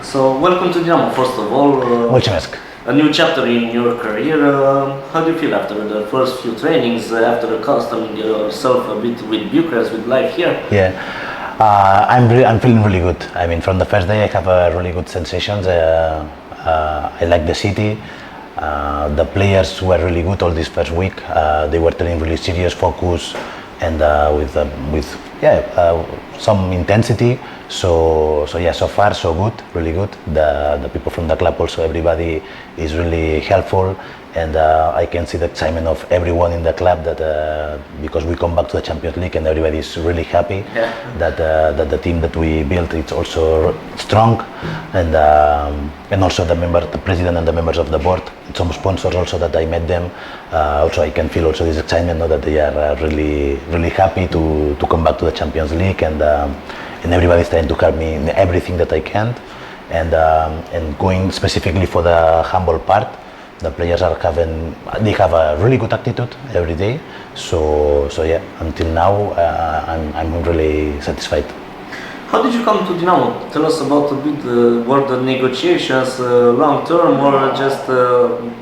So, welcome to Dinamo, first of all. Multumesc. A new chapter in your career. How do you feel after the first few trainings, after accustoming yourself a bit with Bucharest, with life here? Yeah, I'm feeling really good. I mean, from the first day, I have really good sensations. I like the city. The players were really good all this first week. They were training really serious, focus, and with some intensity. So yeah, so far so good, really good. The people from the club also, everybody is really helpful, and I can see the excitement of everyone in the club that because we come back to the Champions League and everybody is really happy that the team that we built is also strong, and also the president and the members of the board, some sponsors also that I met them. Also I can feel also this excitement, know that they are really happy to come back to the Champions League, and everybody's trying to help me in everything that I can, and going specifically for the handball part, the players have a really good attitude every day. So yeah, until now I'm really satisfied. How did you come to Dinamo? Tell us about a bit. Were the negotiations long term, or just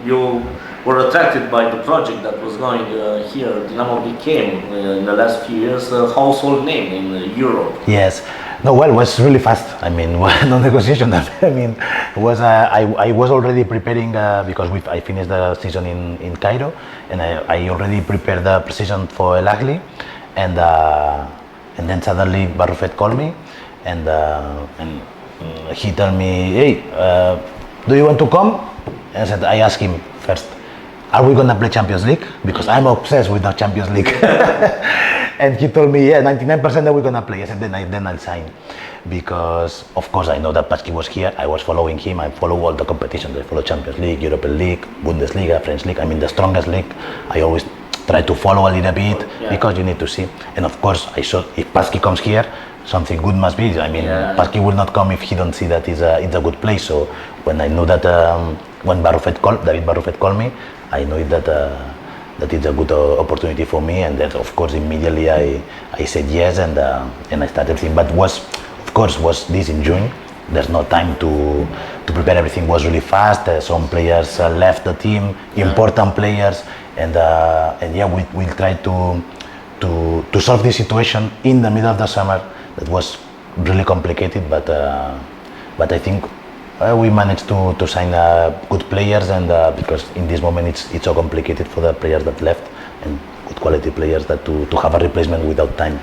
you were attracted by the project that was going here? Dinamo became in the last few years a household name in Europe. Yes. No, well, it was really fast. I mean, no negotiation. I mean, it was I was already preparing because I finished the season in Cairo, and I already prepared the pre-season for El Ahly, and then suddenly Barrufet called me, and he told me, hey, do you want to come? And I asked him first, are we gonna play Champions League? Because I'm obsessed with the Champions League. And he told me, yeah, 99% that we're gonna play. I said, then I'll sign. Because of course I know that Patsky was here. I was following him. I follow all the competitions. I follow Champions League, European League, Bundesliga, French League. I mean, the strongest league. I always try to follow a little bit because you need to see. And of course, I saw if Patsky comes here, something good must be. I mean, Patsky will not come if he don't see that it's a good place. So when I know that when David Barrufet called me, I know that it's a good opportunity for me, and that of course immediately I said yes, and I started thinking. But was this in June? There's no time to prepare. Everything was really fast. Some players left the team, important players, and yeah, we'll try to solve this situation in the middle of the summer. That was really complicated, but I think we managed to sign good players, and because in this moment it's so complicated for the players that left, and good quality players that to have a replacement without time.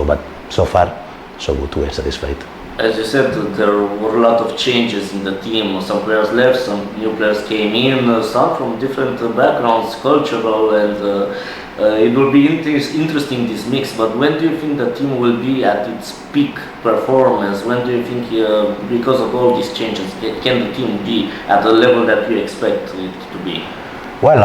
But so far so good, we are satisfied. As you said, there were a lot of changes in the team. Some players left, some new players came in, some from different backgrounds, cultural, and it will be interesting, this mix. But when do you think the team will be at its peak performance? When do you think, because of all these changes, can the team be at the level that you expect it to be? Well,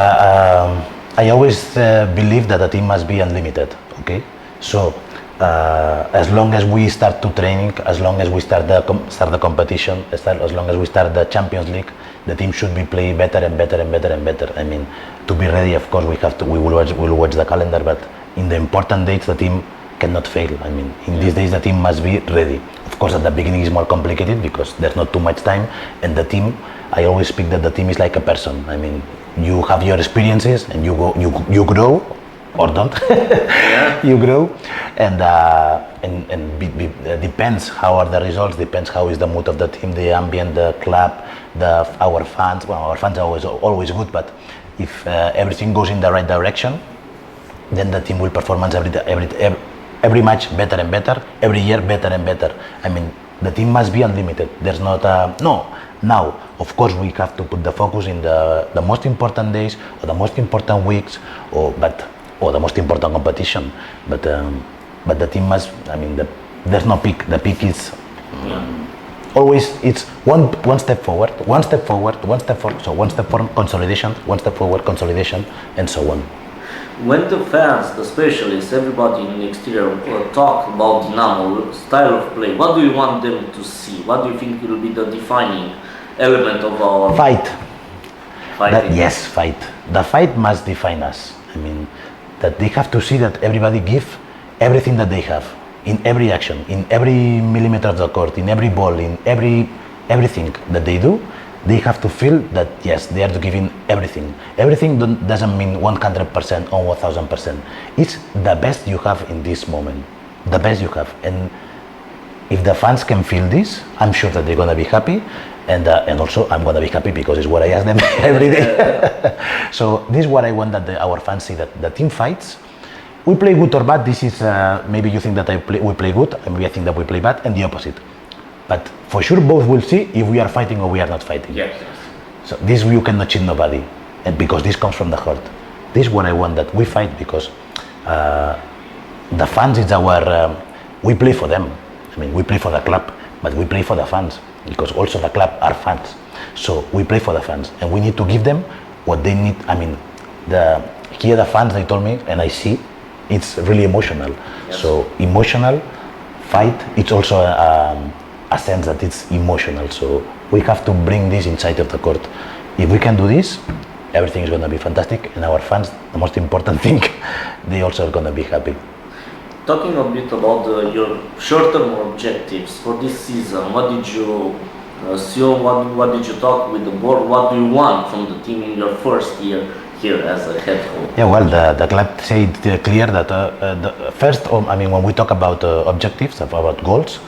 I always believe that the team must be unlimited. Okay, so as long as we start to training, as long as we start the competition, as long as we start the Champions League, the team should be playing better and better and better and better. I mean, to be ready, of course, we will watch the calendar, but in the important dates, the team cannot fail. I mean, in these days, the team must be ready. Of course, at the beginning is more complicated because there's not too much time, and the team, I always speak that the team is like a person. I mean, you have your experiences and you grow, or don't. You grow, and depends how are the results, depends how is the mood of the team, the ambient, the club, our fans. Well, our fans are always good, but if everything goes in the right direction, then the team will perform every match better and better, every year better and better. I mean, the team must be unlimited. There's not no. Now, of course, we have to put the focus in the most important days, or the most important weeks, or the most important competition. But the team must. I mean, there's no peak. The peak is always it's one step forward, one step forward, one step forward. So one step forward, consolidation, one step forward, consolidation, and so on. When the fans, the specialists, everybody in the exterior talk about Dinamo style of play, what do you want them to see? What do you think will be the defining element of our fight? Fighting. Fight. The fight must define us. I mean, that they have to see that everybody give everything that they have in every action, in every millimeter of the court, in every ball, in every everything that they do, they have to feel that yes, they are giving everything. Everything doesn't mean 100% or 1000%. It's the best you have in this moment, the best you have. And if the fans can feel this, I'm sure that they're gonna be happy, and also I'm gonna be happy because it's what I ask them every day. So this is what I want, that our fans see, that the team fights. We play good or bad. This is maybe you think that we play good, and maybe I think that we play bad, and the opposite. But for sure, both will see if we are fighting or we are not fighting. Yes. So this you cannot cheat nobody, and because this comes from the heart. This is what I want, that we fight because the fans is our. We play for them. I mean, we play for the club, but we play for the fans because also the club are fans. So we play for the fans, and we need to give them what they need. I mean, the fans, they told me, and I see, it's really emotional. Yes. So emotional fight. It's also a sense that it's emotional. So we have to bring this inside of the court. If we can do this, everything is going to be fantastic, and our fans, the most important thing, they also are going to be happy. Talking a bit about your short-term objectives for this season, what did you assume, what did you talk with the board, what do you want from the team in your first year here as a head coach? Yeah, well, the club said clear that the first, when we talk about objectives, about goals,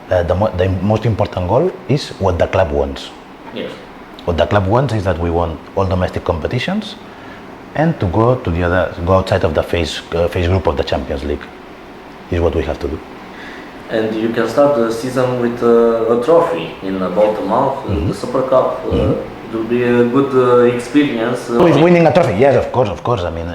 the most important goal is what the club wants. Yes. What the club wants is that we want all domestic competitions and to go outside of the phase group of the Champions League. Is what we have to do. And you can start the season with a trophy in about a month, the Super Cup. It will be a good experience. With winning a trophy, yes, of course. I mean,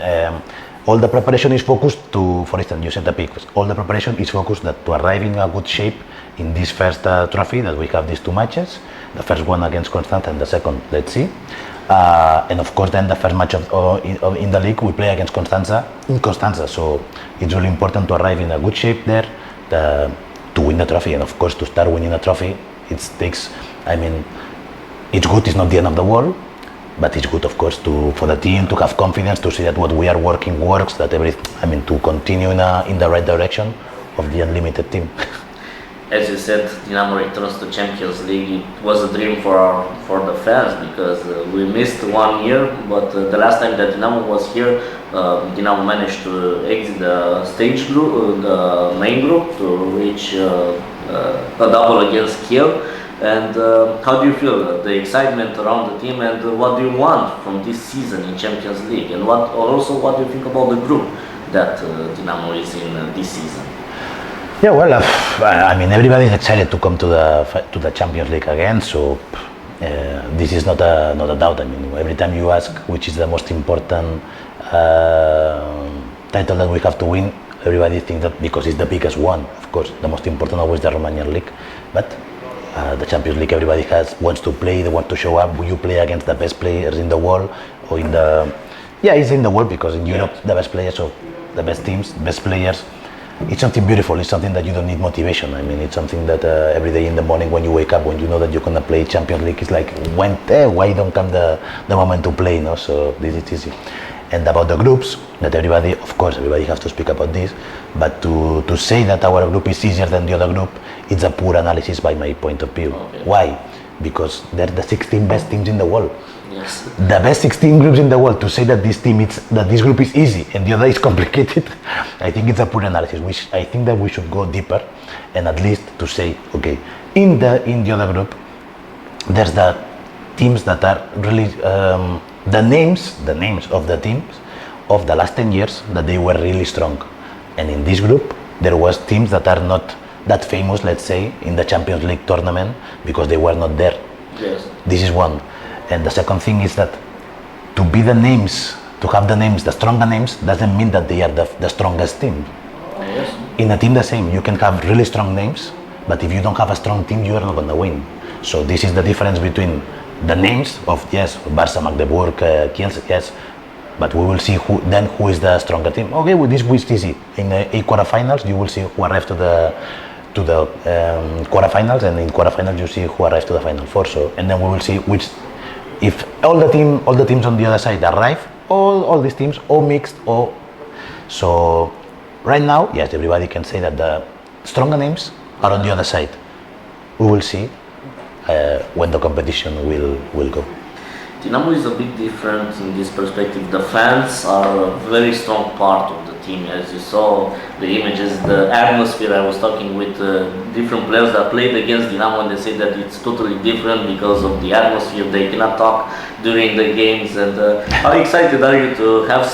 all the preparation is focused to, for instance, you said the peak. All the preparation is focused to arrive in a good shape in this first trophy that we have these two matches. The first one against Constanza and the second, let's see. And of course, then the first match in the league we play against Constanza in Constanza. So it's really important to arrive in a good shape there to win the trophy. And of course, to start winning a trophy, it takes. I mean, it's good. It's not the end of the world, but it's good, of course, for the team to have confidence, to see that what we are working works. That to continue in the right direction of the unlimited team. As you said, Dinamo returns to Champions League. It was a dream for the fans because we missed 1 year, but the last time that Dinamo was here, Dinamo managed to exit the stage group, the main group, to reach a double against Kiev. And how do you feel, the excitement around the team, and what do you want from this season in Champions League, and what do you think about the group that Dinamo is in this season? Yeah, well, everybody is excited to come to the Champions League again. So this is not a doubt. I mean, every time you ask which is the most important title that we have to win, everybody thinks that because it's the biggest one. Of course, the most important always the Romanian league, but the Champions League, everybody wants to play. They want to show up. You play against the best players in the world, or it's in the world because in Europe the best players, so the best teams, best players. It's something beautiful. It's something that you don't need motivation. I mean, it's something that every day in the morning when you wake up, when you know that you're gonna play Champions League, it's like why don't come the moment to play? No, so this is easy. And about the groups, that everybody has to speak about this. But to say that our group is easier than the other group, it's a poor analysis by my point of view. Okay. Why? Because they're the 16 best teams in the world. Yes. The best 16 groups in the world. To say that this group is easy and the other is complicated, I think it's a poor analysis. I think that we should go deeper and at least to say, okay, in the other group, there's the teams that are really the names of the teams of the last 10 years that they were really strong. And in this group, there was teams that are not that famous, let's say, in the Champions League tournament because they were not there. Yes. This is one. And the second thing is that to have the stronger names, doesn't mean that they are the strongest team. Yes. In a team the same, you can have really strong names, but if you don't have a strong team, you are not going to win. So this is the difference between the names of, yes, Barca, Magdeburg, Kielce, yes, but we will see who is the stronger team. Okay, with this is easy. In the quarterfinals, you will see who arrives to the quarterfinals, and in quarterfinals you see who arrives to the final four. So, and then we will see if all the teams on the other side arrive, all these teams, all mixed, so right now, yes, everybody can say that the stronger names are on the other side. We will see when the competition will go. Dinamo is a bit different in this perspective. The fans are a very strong part of the team. As you saw the images, the atmosphere. I was talking with different players that played against Dinamo, and they say that it's totally different because of the atmosphere. They cannot talk during the games. And how excited are you to have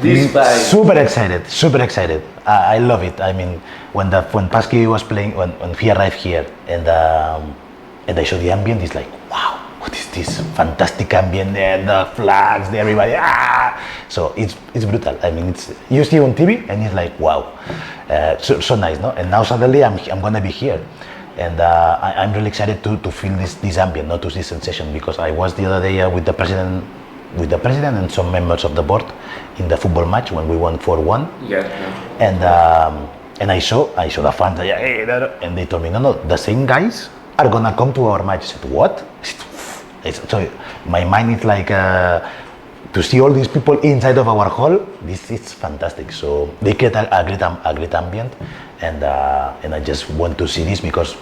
this back? Super excited, super excited. I love it. I mean, when Pasky was playing, when he arrived here, and I saw the ambient, it's like, wow. What is this fantastic ambient there, the flags, everybody, So it's brutal. I mean, you see on TV and it's like, wow, so nice, no? And now suddenly I'm gonna be here, and I'm really excited to feel this ambient, not to see sensation, because I was the other day with the president and some members of the board in the football match when we won 4-1. Yeah. And I saw the fans, and they told me, no, the same guys are gonna come to our match. I said, what? So my mind is like to see all these people inside of our hall. This is fantastic. So they create a great ambient, and I just want to see this, because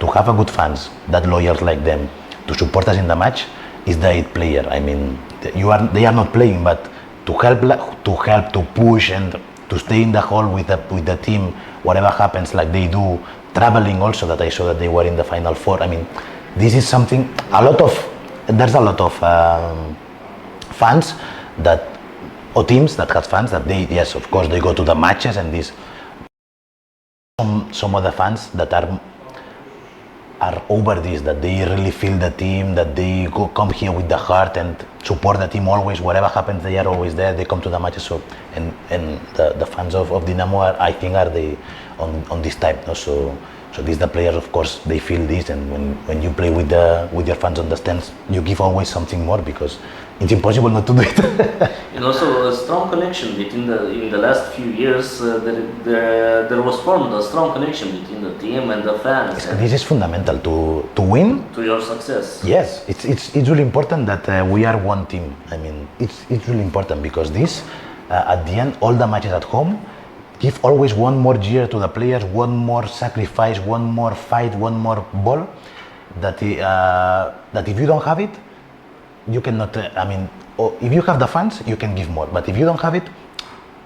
to have a good fans that loyal like them to support us in the match is the eighth player. I mean, they are not playing, but to help to push and to stay in the hall with the team, whatever happens, like they do, traveling also. That I saw that they were in the final four. I mean, this is something. There's a lot of fans or teams that have fans that yes, of course, they go to the matches, and this. Some other fans that are over this, that they really feel the team, that they come here with the heart and support the team always. Whatever happens, they are always there. They come to the matches. So and the fans of Dinamo I think are on this type. No? So these the players, of course, they feel this, and when you play with your fans on the stands, you give always something more, because it's impossible not to do it. And also a strong connection between in the last few years. There was formed a strong connection between the team and the fans. This is fundamental to win. To your success. Yes, it's really important that we are one team. I mean, it's really important, because this at the end, all the matches at home give always one more year to the players, one more sacrifice, one more fight, one more ball. That if you don't have it, you cannot. If you have the fans, you can give more. But if you don't have it,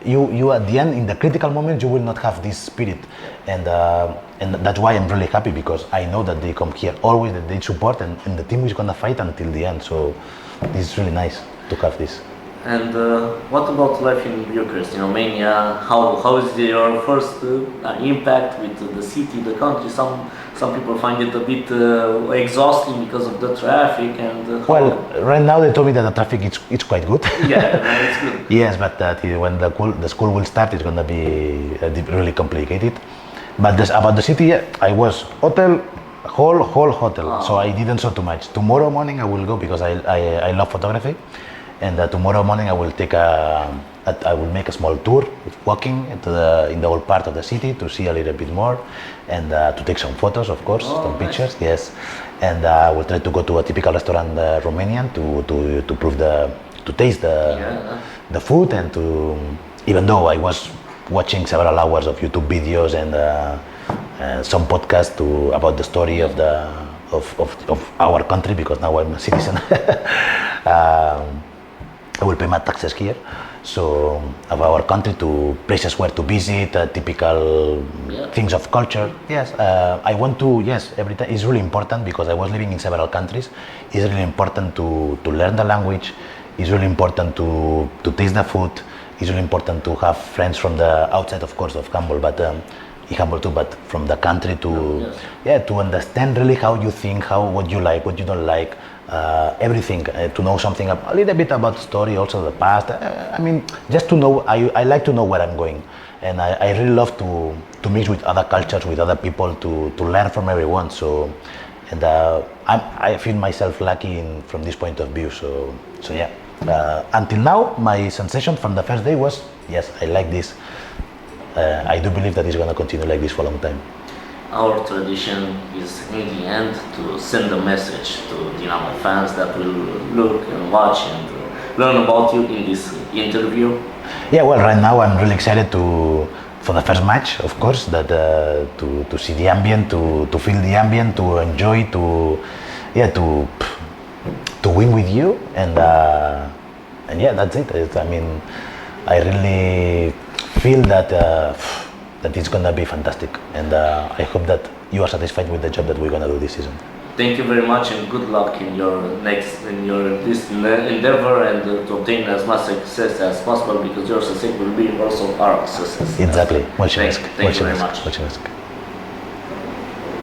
you at the end, in the critical moment, you will not have this spirit. And that's why I'm really happy, because I know that they come here always, that they support, and the team is gonna fight until the end. So this is really nice to have this. And what about life in Bucharest, in Romania? How is your first impact with the city, the country? Some people find it a bit exhausting because of the traffic and. Well, right now they told me that the traffic it's quite good. Yeah, it's good. Yes, but when the school will start, it's gonna be really complicated. But about the city, I was whole hotel, so I didn't saw too much. Tomorrow morning I will go, because I love photography. And tomorrow morning I will I will make a small tour, walking in the old part of the city to see a little bit more, and to take some photos, of course, some pictures. Yes, and I will try to go to a typical restaurant, Romanian, to taste the food, and to, even though I was watching several hours of YouTube videos and some podcasts about the story of our country, because now I'm a citizen. I will pay my taxes here, so of our country, to places where to visit, typical things of culture. Yes, I want to. Yes, every time it's really important, because I was living in several countries. It's really important to learn the language. It's really important to taste the food. It's really important to have friends from the outside, of course, of Handbal, but in Handbal too, but from the country to understand really how you think, what you like, what you don't like. Everything, to know something, a little bit about the story, also the past. Just to know. I like to know where I'm going, and I really love to mix with other cultures, with other people, to learn from everyone. So, and I feel myself lucky from this point of view. So yeah. Until now, my sensation from the first day was, yes, I like this. I do believe that it's going to continue like this for a long time. Our tradition is, in the end, to send a message to Dinamo fans that will look and watch and learn about you in this interview. Yeah, well, right now I'm really excited to for the first match, of course, that to see the ambient, to feel the ambient, to enjoy, to win with you, and yeah, that's it. I mean, I really feel that that it's gonna be fantastic, and I hope that you are satisfied with the job that we're gonna do this season. Thank you very much and good luck in your this endeavor, and to obtain as much success as possible, because your success will be also our success. Exactly. Mulțumesc. Thank you very much. Mulțumesc.